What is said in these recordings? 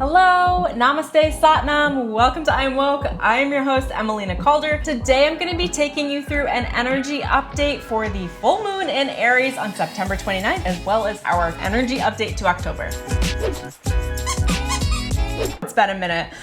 Hello, namaste, satnam. Welcome to IamWoke. I am your host, Emelina Calder. Today I'm going to be taking you through an energy update for the full moon in Aries on September 29th, as well as our energy update to October. It's been a minute.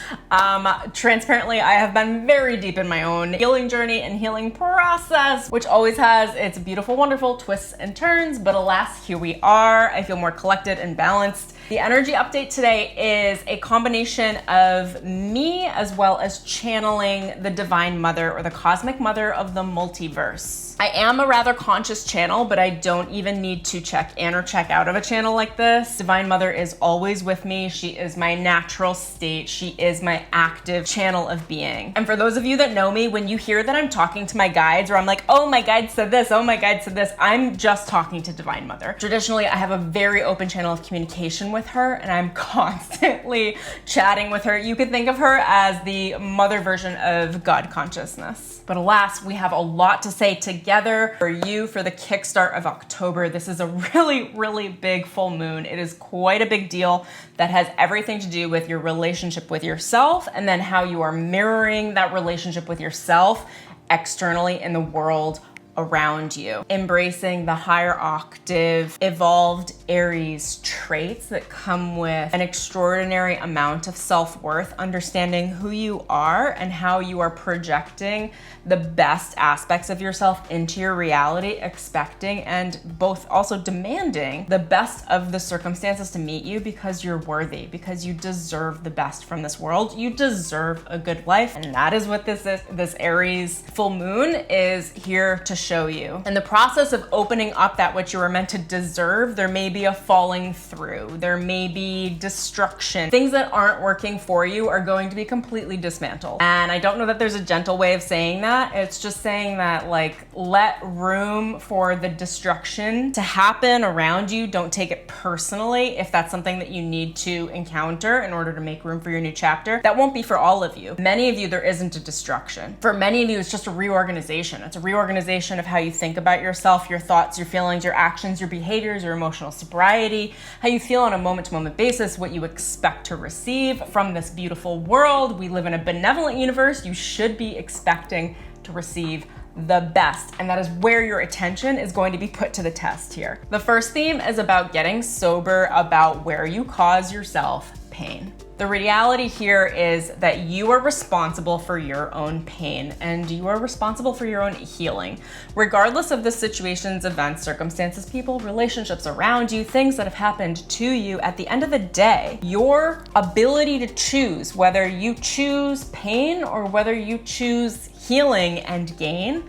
Transparently, I have been very deep in my own healing journey and healing process, which always has its beautiful, wonderful twists and turns. But alas, here we are. I feel more collected and balanced. The energy update today is a combination of me as well as channeling the Divine Mother or the Cosmic Mother of the multiverse. I am a rather conscious channel, but I don't even need to check in or check out of a channel like this. Divine Mother is always with me. She is my natural state. She is my active channel of being. And for those of you that know me, when you hear that I'm talking to my guides or I'm like, oh, my guide said this, oh, my guide said this, I'm just talking to Divine Mother. Traditionally, I have a very open channel of communication with her and I'm constantly chatting with her. You could think of her as the mother version of God consciousness. But alas, we have a lot to say together for you for the kickstart of October. This is a really, really big full moon. It is quite a big deal that has everything to do with your relationship with yourself and then how you are mirroring that relationship with yourself externally in the world around you. Embracing the higher octave, evolved Aries traits that come with an extraordinary amount of self-worth, understanding who you are and how you are projecting the best aspects of yourself into your reality, expecting and both also demanding the best of the circumstances to meet you because you're worthy, because you deserve the best from this world. You deserve a good life. And that is what this is. This Aries full moon is here to show you. In the process of opening up that which you were meant to deserve, there may be a falling through. There may be destruction. Things that aren't working for you are going to be completely dismantled. And I don't know that there's a gentle way of saying that. It's just saying that, like, let room for the destruction to happen around you. Don't take it personally if that's something that you need to encounter in order to make room for your new chapter. That won't be for all of you. Many of you, there isn't a destruction. For many of you, it's just a reorganization. It's a reorganization of how you think about yourself, your thoughts, your feelings, your actions, your behaviors, your emotional sobriety, how you feel on a moment-to-moment basis, what you expect to receive from this beautiful world. We live in a benevolent universe. You should be expecting to receive the best, and that is where your attention is going to be put to the test here. The first theme is about getting sober about where you cause yourself pain. The reality here is that you are responsible for your own pain and you are responsible for your own healing. Regardless of the situations, events, circumstances, people, relationships around you, things that have happened to you, at the end of the day, your ability to choose whether you choose pain or whether you choose healing and gain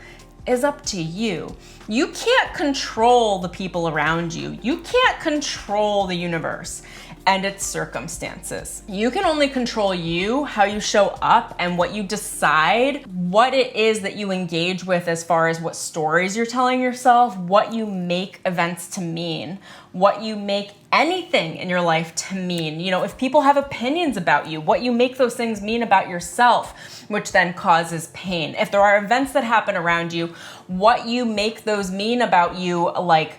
is up to you. You can't control the people around you. You can't control the universe and its circumstances. You can only control you, how you show up, and what you decide, what it is that you engage with as far as what stories you're telling yourself, what you make events to mean, what you make anything in your life to mean. You know, if people have opinions about you, what you make those things mean about yourself, which then causes pain. If there are events that happen around you, what you make those mean about you, like,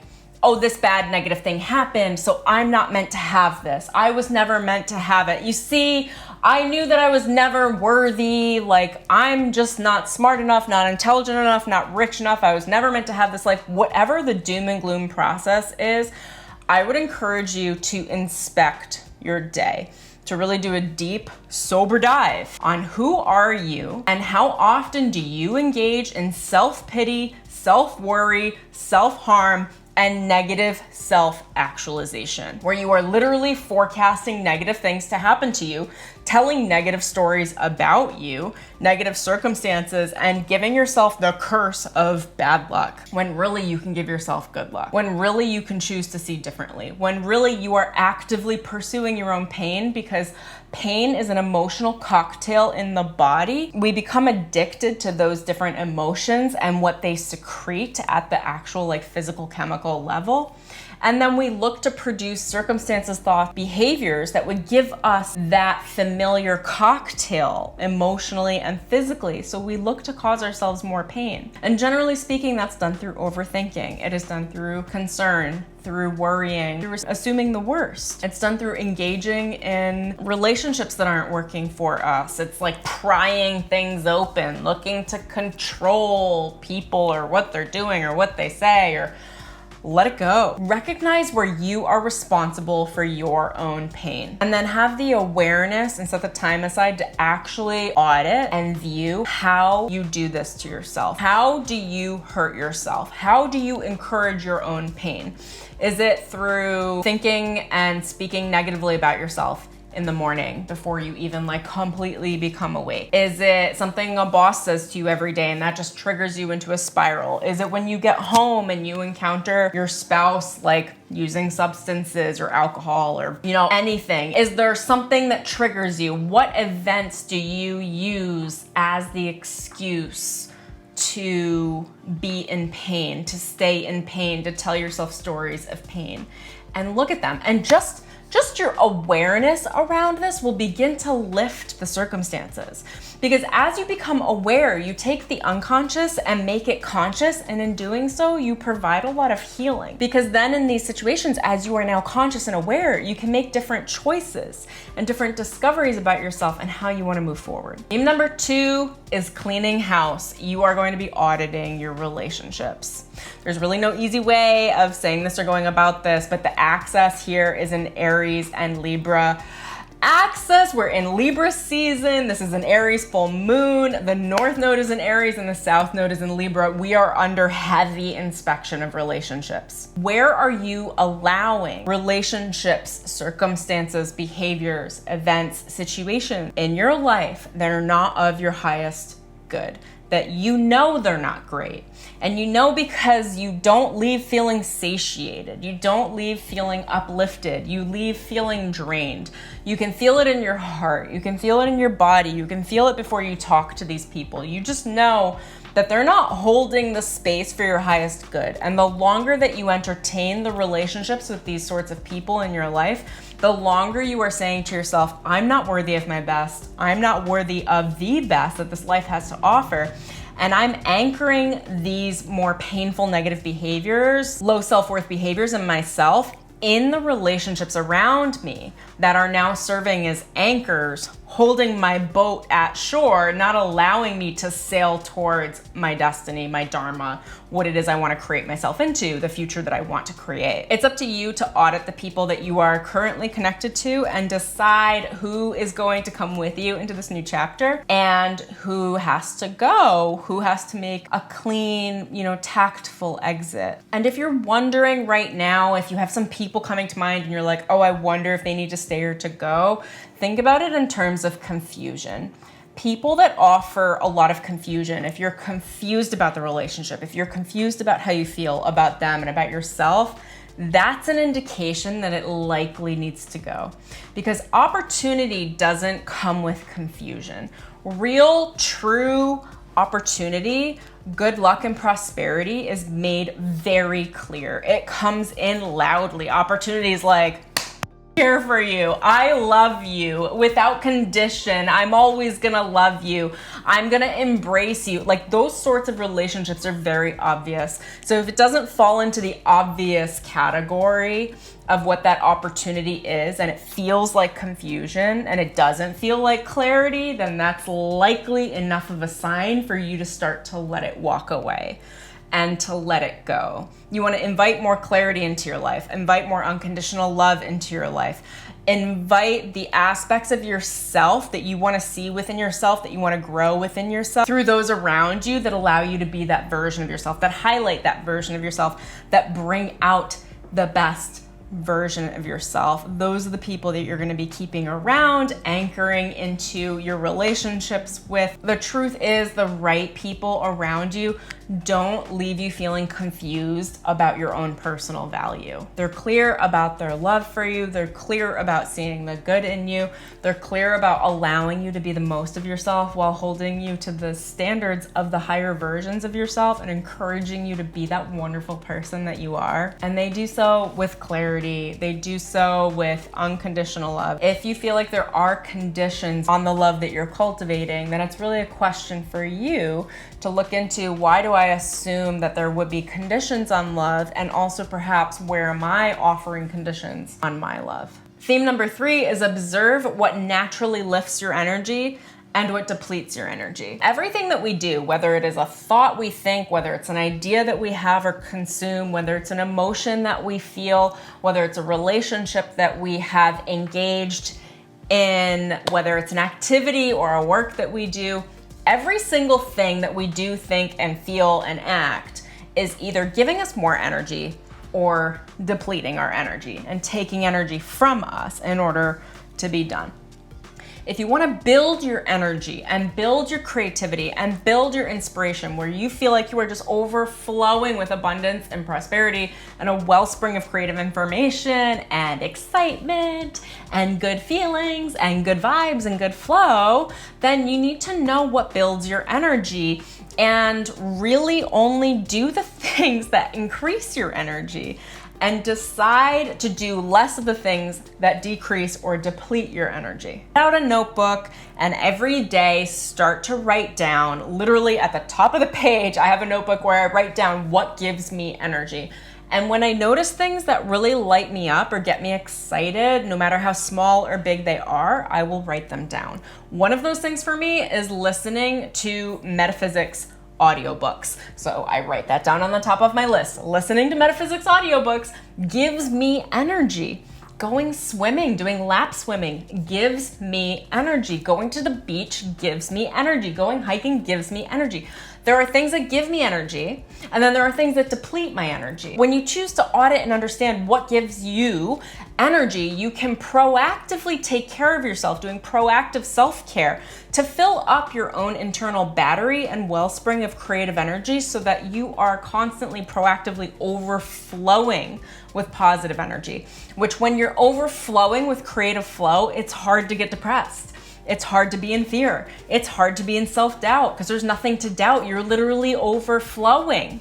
oh, this bad negative thing happened, so I'm not meant to have this. I was never meant to have it. You see, I knew that I was never worthy. Like, I'm just not smart enough, not intelligent enough, not rich enough. I was never meant to have this life. Whatever the doom and gloom process is, I would encourage you to inspect your day, to really do a deep, sober dive on who are you and how often do you engage in self-pity, self-worry, self-harm, and negative self-actualization, where you are literally forecasting negative things to happen to you, telling negative stories about you, negative circumstances, and giving yourself the curse of bad luck, when really you can give yourself good luck, when really you can choose to see differently, when really you are actively pursuing your own pain, because pain is an emotional cocktail in the body. We become addicted to those different emotions and what they secrete at the actual, like, physical chemical chemical level. And then we look to produce circumstances, thoughts, behaviors that would give us that familiar cocktail emotionally and physically. So we look to cause ourselves more pain. And generally speaking, that's done through overthinking. It is done through concern, through worrying, through assuming the worst. It's done through engaging in relationships that aren't working for us. It's like prying things open, looking to control people or what they're doing or what they say, or let it go. Recognize where you are responsible for your own pain, and then have the awareness and set the time aside to actually audit and view how you do this to yourself. How do you hurt yourself? How do you encourage your own pain? Is it through thinking and speaking negatively about yourself in the morning before you even like completely become awake? Is it something a boss says to you every day and that just triggers you into a spiral? Is it when you get home and you encounter your spouse like using substances or alcohol or, you know, anything? Is there something that triggers you? What events do you use as the excuse to be in pain, to stay in pain, to tell yourself stories of pain? And look at them, and just your awareness around this will begin to lift the circumstances. Because as you become aware, you take the unconscious and make it conscious, and in doing so, you provide a lot of healing. Because then in these situations, as you are now conscious and aware, you can make different choices and different discoveries about yourself and how you want to move forward. Theme number 2 is cleaning house. You are going to be auditing your relationships. There's really no easy way of saying this or going about this, but the axis here is in Aries and Libra. Axis, we're in Libra season. This is an Aries full moon. The North Node is in Aries and the South Node is in Libra. We are under heavy inspection of relationships. Where are you allowing relationships, circumstances, behaviors, events, situations in your life that are not of your highest good? That you know they're not great. And you know because you don't leave feeling satiated. You don't leave feeling uplifted. You leave feeling drained. You can feel it in your heart. You can feel it in your body. You can feel it before you talk to these people. You just know that they're not holding the space for your highest good. And the longer that you entertain the relationships with these sorts of people in your life, the longer you are saying to yourself, I'm not worthy of my best. I'm not worthy of the best that this life has to offer. And I'm anchoring these more painful negative behaviors, low self-worth behaviors in myself in the relationships around me that are now serving as anchors, holding my boat at shore, not allowing me to sail towards my destiny, my dharma, what it is I want to create myself into, the future that I want to create. It's up to you to audit the people that you are currently connected to and decide who is going to come with you into this new chapter and who has to go, who has to make a clean, tactful exit. And if you're wondering right now, if you have some people coming to mind and you're like, oh, I wonder if they need to stay or to go, think about it in terms of confusion. People that offer a lot of confusion, if you're confused about the relationship, if you're confused about how you feel about them and about yourself, that's an indication that it likely needs to go. Because opportunity doesn't come with confusion. Real, true opportunity, good luck and prosperity is made very clear. It comes in loudly. Opportunity is like, here for you. I love you without condition. I'm always gonna love you. I'm gonna embrace you. Like, those sorts of relationships are very obvious. So if it doesn't fall into the obvious category of what that opportunity is, and it feels like confusion and it doesn't feel like clarity, then that's likely enough of a sign for you to start to let it walk away and to let it go. You want to invite more clarity into your life, invite more unconditional love into your life, invite the aspects of yourself that you want to see within yourself, that you want to grow within yourself through those around you that allow you to be that version of yourself, that highlight that version of yourself, that bring out the best version of yourself. Those are the people that you're going to be keeping around, anchoring into your relationships with. The truth is, the right people around you don't leave you feeling confused about your own personal value. They're clear about their love for you. They're clear about seeing the good in you. They're clear about allowing you to be the most of yourself while holding you to the standards of the higher versions of yourself and encouraging you to be that wonderful person that you are. And they do so with clarity. They do so with unconditional love. If you feel like there are conditions on the love that you're cultivating, then it's really a question for you to look into, why do I assume that there would be conditions on love? And also perhaps, where am I offering conditions on my love? Theme number 3 is observe what naturally lifts your energy and what depletes your energy. Everything that we do, whether it is a thought we think, whether it's an idea that we have or consume, whether it's an emotion that we feel, whether it's a relationship that we have engaged in, whether it's an activity or a work that we do, every single thing that we do, think, and feel and act is either giving us more energy or depleting our energy and taking energy from us in order to be done. If you want to build your energy and build your creativity and build your inspiration where you feel like you are just overflowing with abundance and prosperity and a wellspring of creative information and excitement and good feelings and good vibes and good flow, then you need to know what builds your energy and really only do the things that increase your energy, and decide to do less of the things that decrease or deplete your energy. Get out a notebook and every day start to write down, literally at the top of the page, I have a notebook where I write down what gives me energy. And when I notice things that really light me up or get me excited, no matter how small or big they are, I will write them down. One of those things for me is listening to metaphysics audiobooks. So I write that down on the top of my list. Listening to metaphysics audiobooks gives me energy. Going swimming, doing lap swimming gives me energy. Going to the beach gives me energy. Going hiking gives me energy. There are things that give me energy, and then there are things that deplete my energy. When you choose to audit and understand what gives you energy, you can proactively take care of yourself, doing proactive self-care to fill up your own internal battery and wellspring of creative energy so that you are constantly proactively overflowing with positive energy, which when you're overflowing with creative flow, it's hard to get depressed. It's hard to be in fear. It's hard to be in self-doubt because there's nothing to doubt. You're literally overflowing.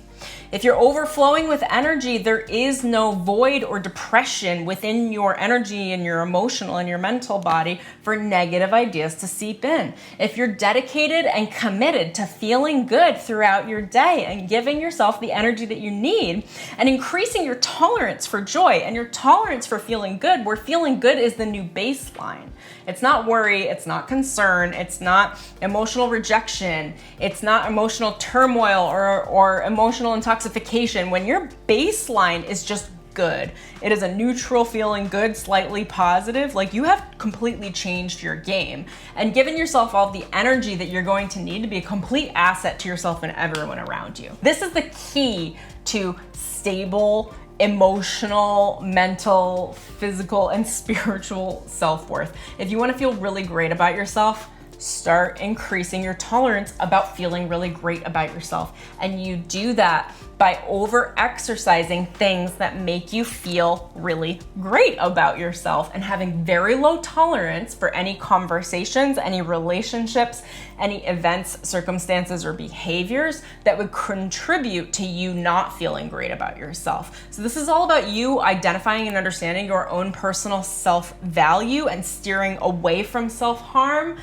If you're overflowing with energy, there is no void or depression within your energy and your emotional and your mental body for negative ideas to seep in. If you're dedicated and committed to feeling good throughout your day and giving yourself the energy that you need and increasing your tolerance for joy and your tolerance for feeling good, where feeling good is the new baseline. It's not worry, it's not concern, it's not emotional rejection, it's not emotional turmoil or emotional intoxication. When your baseline is just good, it is a neutral feeling good, slightly positive, like you have completely changed your game and given yourself all the energy that you're going to need to be a complete asset to yourself and everyone around you. This is the key to stable, emotional, mental, physical, and spiritual self-worth. If you want to feel really great about yourself, start increasing your tolerance about feeling really great about yourself. And you do that by over-exercising things that make you feel really great about yourself and having very low tolerance for any conversations, any relationships, any events, circumstances, or behaviors that would contribute to you not feeling great about yourself. So this is all about you identifying and understanding your own personal self-value and steering away from self-harm.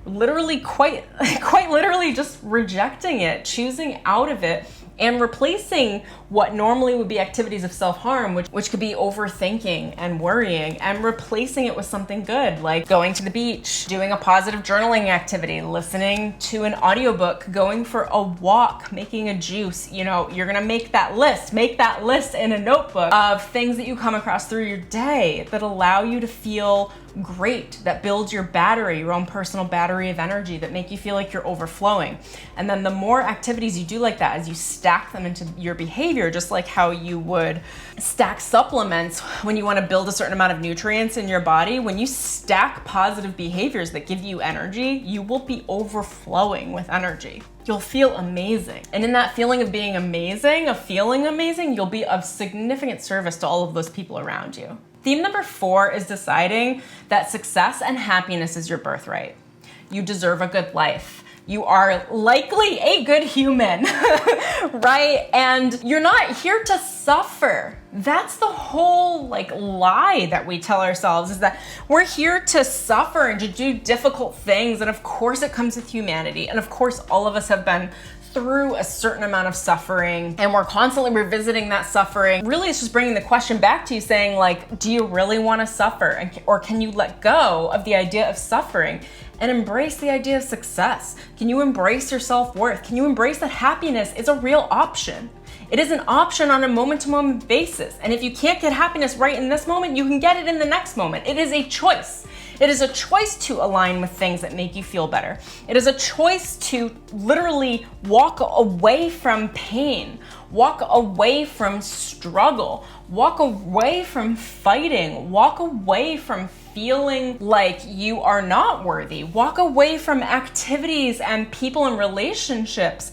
Literally, quite literally just rejecting it, choosing out of it, and replacing what normally would be activities of self-harm, which could be overthinking and worrying, and replacing it with something good, like going to the beach, doing a positive journaling activity, listening to an audiobook, going for a walk, making a juice. You know, you're gonna make that list in a notebook of things that you come across through your day that allow you to feel great, that build your battery, your own personal battery of energy, that make you feel like you're overflowing. And then the more activities you do like that, as you stack them into your behavior, just like how you would stack supplements when you want to build a certain amount of nutrients in your body, when you stack positive behaviors that give you energy, you will be overflowing with energy. You'll feel amazing. And in that feeling of being amazing, of feeling amazing, you'll be of significant service to all of those people around you. Theme number 4 is deciding that success and happiness is your birthright. You deserve a good life. You are likely a good human, right? And you're not here to suffer. That's the whole lie that we tell ourselves, is that we're here to suffer and to do difficult things. And of course it comes with humanity. And of course all of us have been through a certain amount of suffering, and we're constantly revisiting that suffering. Really, it's just bringing the question back to you saying, do you really want to suffer? Or can you let go of the idea of suffering and embrace the idea of success? Can you embrace your self-worth? Can you embrace that happiness is a real option? It is an option on a moment-to-moment basis. And if you can't get happiness right in this moment, you can get it in the next moment. It is a choice. It is a choice to align with things that make you feel better. It is a choice to literally walk away from pain, walk away from struggle, walk away from fighting, walk away from feeling like you are not worthy, walk away from activities and people and relationships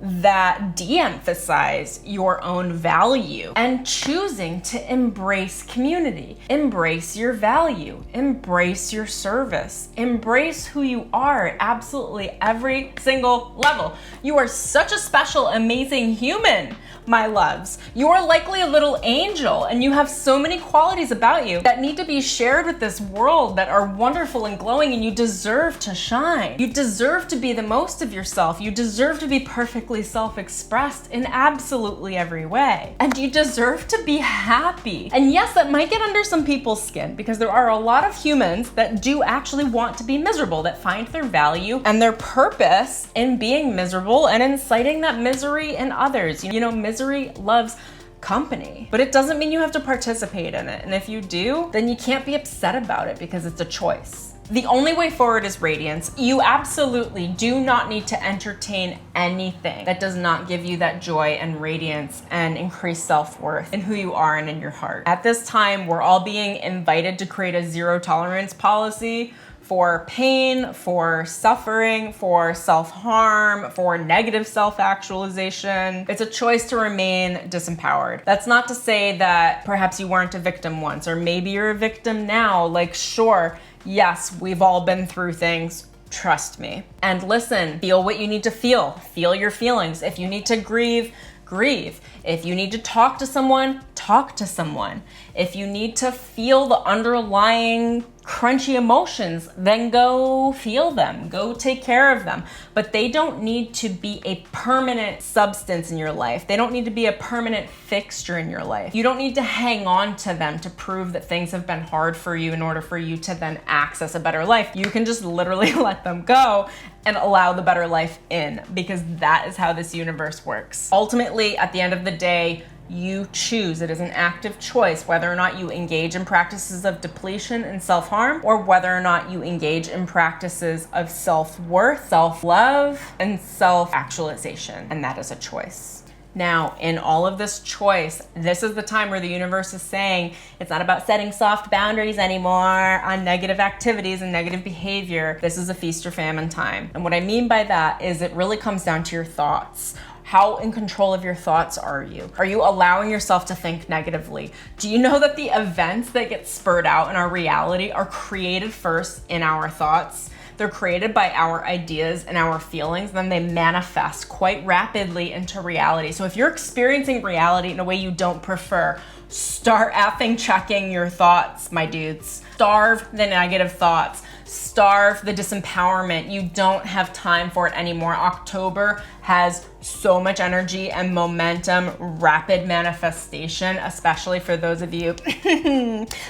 that de-emphasize your own value, and choosing to embrace community, embrace your value, embrace your service, embrace who you are at absolutely every single level. You are such a special, amazing human, my loves. You are likely a little angel, and you have so many qualities about you that need to be shared with this world that are wonderful and glowing, and you deserve to shine. You deserve to be the most of yourself. You deserve to be perfectly self-expressed in absolutely every way. And you deserve to be happy. And yes, that might get under some people's skin, because there are a lot of humans that do actually want to be miserable, that find their value and their purpose in being miserable and inciting that misery in others. You know, misery loves company, but it doesn't mean you have to participate in it. And if you do, then you can't be upset about it, because it's a choice. The only way forward is radiance. You absolutely do not need to entertain anything that does not give you that joy and radiance and increased self-worth in who you are and in your heart. At this time, we're all being invited to create a zero tolerance policy for pain, for suffering, for self-harm, for negative self-actualization. It's a choice to remain disempowered. That's not to say that perhaps you weren't a victim once, or maybe you're a victim now. Sure, yes, we've all been through things. Trust me. And listen, feel what you need to feel. Feel your feelings. If you need to grieve, grieve. If you need to talk to someone, talk to someone. If you need to feel the underlying crunchy emotions, then go feel them, go take care of them. But they don't need to be a permanent substance in your life. They don't need to be a permanent fixture in your life. You don't need to hang on to them to prove that things have been hard for you in order for you to then access a better life. You can just literally let them go and allow the better life in, because that is how this universe works. Ultimately, at the end of the day, you choose. It is an active choice whether or not you engage in practices of depletion and self-harm, or whether or not you engage in practices of self-worth, self-love, and self-actualization. And that is a choice. Now, in all of this choice, this is the time where the universe is saying it's not about setting soft boundaries anymore on negative activities and negative behavior. This is a feast or famine time. And what I mean by that is it really comes down to your thoughts. How in control of your thoughts are you? Are you allowing yourself to think negatively? Do you know that the events that get spurred out in our reality are created first in our thoughts? They're created by our ideas and our feelings, then they manifest quite rapidly into reality. So if you're experiencing reality in a way you don't prefer, start effing checking your thoughts, my dudes. Starve the negative thoughts. Starve the disempowerment. You don't have time for it anymore. October has so much energy and momentum, rapid manifestation, especially for those of you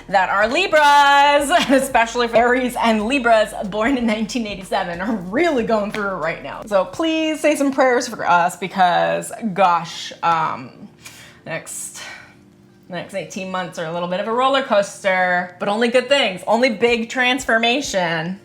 that are Libras, and especially for Aries and Libras born in 1987 are really going through it right now. So please say some prayers for us, because gosh, next The next 18 months are a little bit of a roller coaster, but only good things, only big transformation.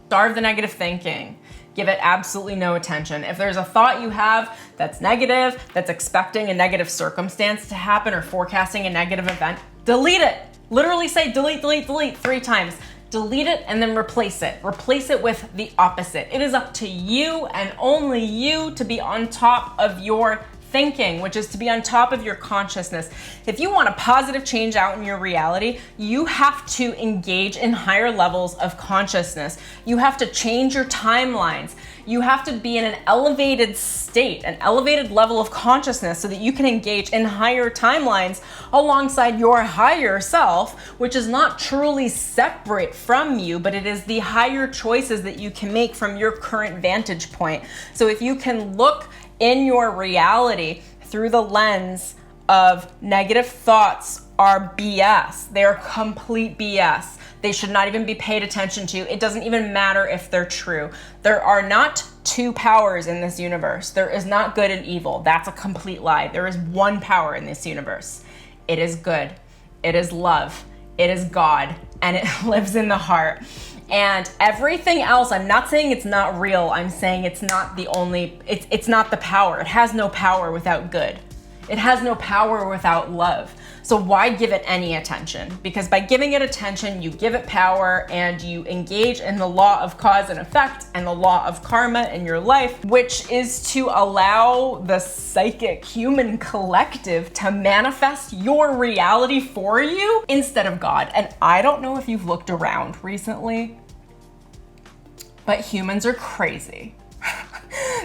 Starve the negative thinking. Give it absolutely no attention. If there's a thought you have that's negative, that's expecting a negative circumstance to happen or forecasting a negative event, delete it. Literally say delete, delete, delete 3 times. Delete it and then replace it. Replace it with the opposite. It is up to you and only you to be on top of your thinking, which is to be on top of your consciousness. If you want a positive change out in your reality, you have to engage in higher levels of consciousness. You have to change your timelines. You have to be in an elevated state, an elevated level of consciousness so that you can engage in higher timelines alongside your higher self, which is not truly separate from you, but it is the higher choices that you can make from your current vantage point. So if you can look in your reality through the lens of negative thoughts are BS. They are complete BS. They should not even be paid attention to. It doesn't even matter if they're true. There are not 2 powers in this universe. There is not good and evil. That's a complete lie. There is one power in this universe. It is good. It is love. It is God, and it lives in the heart. And everything else, I'm not saying it's not real. I'm saying it's not the only, it's not the power. It has no power without good. It has no power without love. So why give it any attention? Because by giving it attention, you give it power and you engage in the law of cause and effect and the law of karma in your life, which is to allow the psychic human collective to manifest your reality for you instead of God. And I don't know if you've looked around recently, but humans are crazy.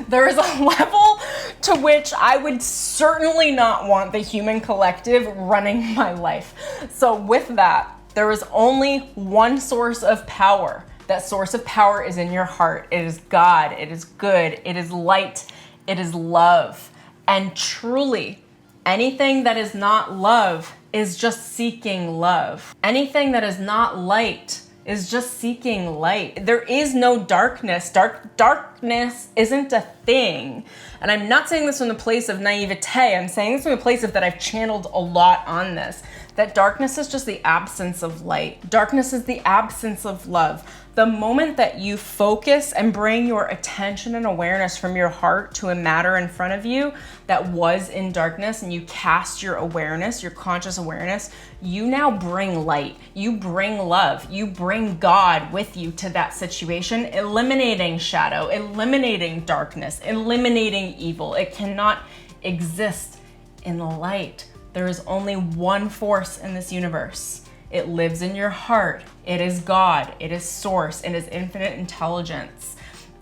There is a level to which I would certainly not want the human collective running my life. So with that, there is only one source of power. That source of power is in your heart. It is God. It is good. It is light. It is love. And truly, anything that is not love is just seeking love. Anything that is not light is just seeking light. There is no darkness. Darkness isn't a thing. And I'm not saying this from the place of naivete. I'm saying this from the place of that I've channeled a lot on this. That darkness is just the absence of light. Darkness is the absence of love. The moment that you focus and bring your attention and awareness from your heart to a matter in front of you that was in darkness, and you cast your awareness, your conscious awareness, you now bring light, you bring love, you bring God with you to that situation, eliminating shadow, eliminating darkness, eliminating evil. It cannot exist in the light. There is only one force in this universe. It lives in your heart. It is God. It is source. It is infinite intelligence.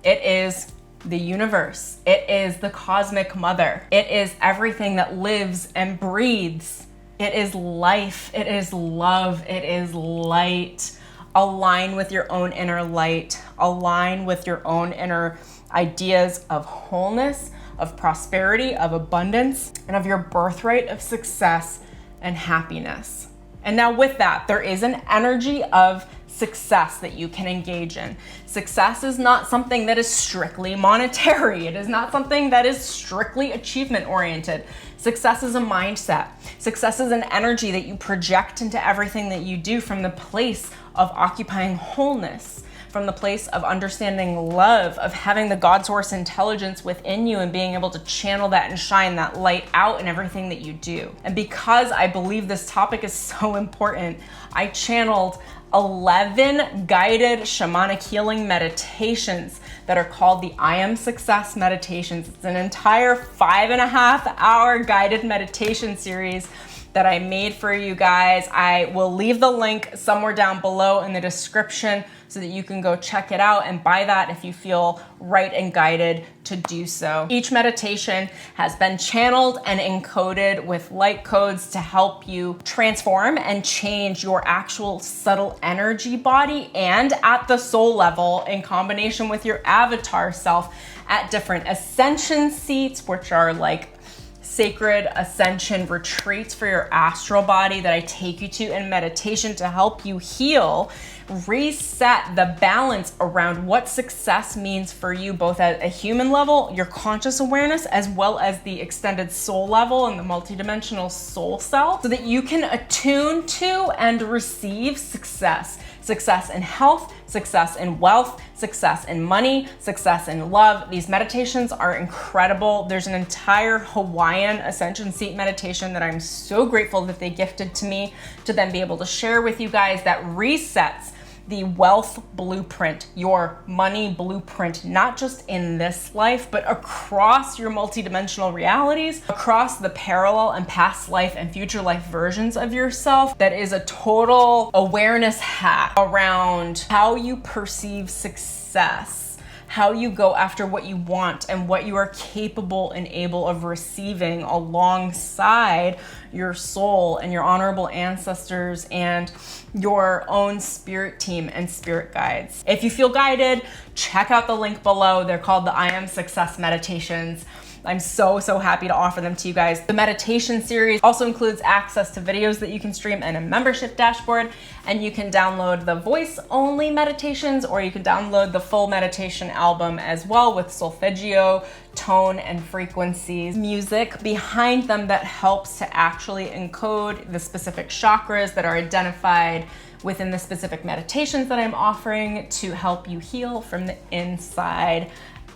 It is the universe. It is the cosmic mother. It is everything that lives and breathes. It is life. It is love. It is light. Align with your own inner light. Align with your own inner ideas of wholeness, of prosperity, of abundance, and of your birthright of success and happiness. And now with that, there is an energy of success that you can engage in. Success is not something that is strictly monetary. It is not something that is strictly achievement oriented. Success is a mindset. Success is an energy that you project into everything that you do from the place of occupying wholeness, from the place of understanding love, of having the God source intelligence within you and being able to channel that and shine that light out in everything that you do. And because I believe this topic is so important, I channeled 11 guided shamanic healing meditations that are called the I Am Success meditations. It's an entire 5.5 hour guided meditation series that I made for you guys. I will leave the link somewhere down below in the description so that you can go check it out and buy that if you feel right and guided to do so. Each meditation has been channeled and encoded with light codes to help you transform and change your actual subtle energy body and at the soul level in combination with your avatar self at different ascension seats, which are like sacred ascension retreats for your astral body that I take you to in meditation to help you heal reset the balance around what success means for you, both at a human level, your conscious awareness, as well as the extended soul level and the multidimensional soul self, so that you can attune to and receive success. Success in health, success in wealth, success in money, success in love. These meditations are incredible. There's an entire Hawaiian ascension seat meditation that I'm so grateful that they gifted to me to then be able to share with you guys, that resets the wealth blueprint, your money blueprint, not just in this life, but across your multidimensional realities, across the parallel and past life and future life versions of yourself. That is a total awareness hack around how you perceive success, how you go after what you want, and what you are capable and able of receiving alongside your soul and your honorable ancestors and your own spirit team and spirit guides. If you feel guided, check out the link below. They're called the I Am Success Meditations. I'm so happy to offer them to you guys. The meditation series also includes access to videos that you can stream and a membership dashboard, and you can download the voice-only meditations, or you can download the full meditation album as well, with solfeggio, tone, and frequencies, music behind them that helps to actually encode the specific chakras that are identified within the specific meditations that I'm offering to help you heal from the inside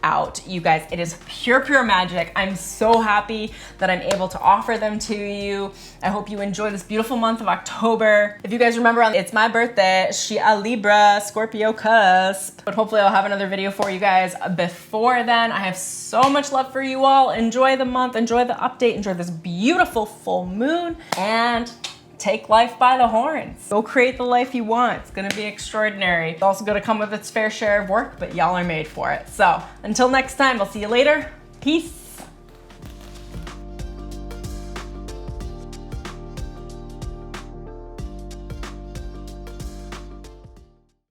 out. You guys, it is pure magic. I'm so happy that I'm able to offer them to you. I hope you enjoy this beautiful month of October. If you guys remember, it's my birthday. She a Libra, Scorpio cusp. But hopefully I'll have another video for you guys before then. I have so much love for you all. Enjoy the month, enjoy the update, enjoy this beautiful full moon, and take life by the horns. Go create the life you want. It's gonna be extraordinary. It's also gonna come with its fair share of work, but y'all are made for it. So until next time, I'll see you later. Peace.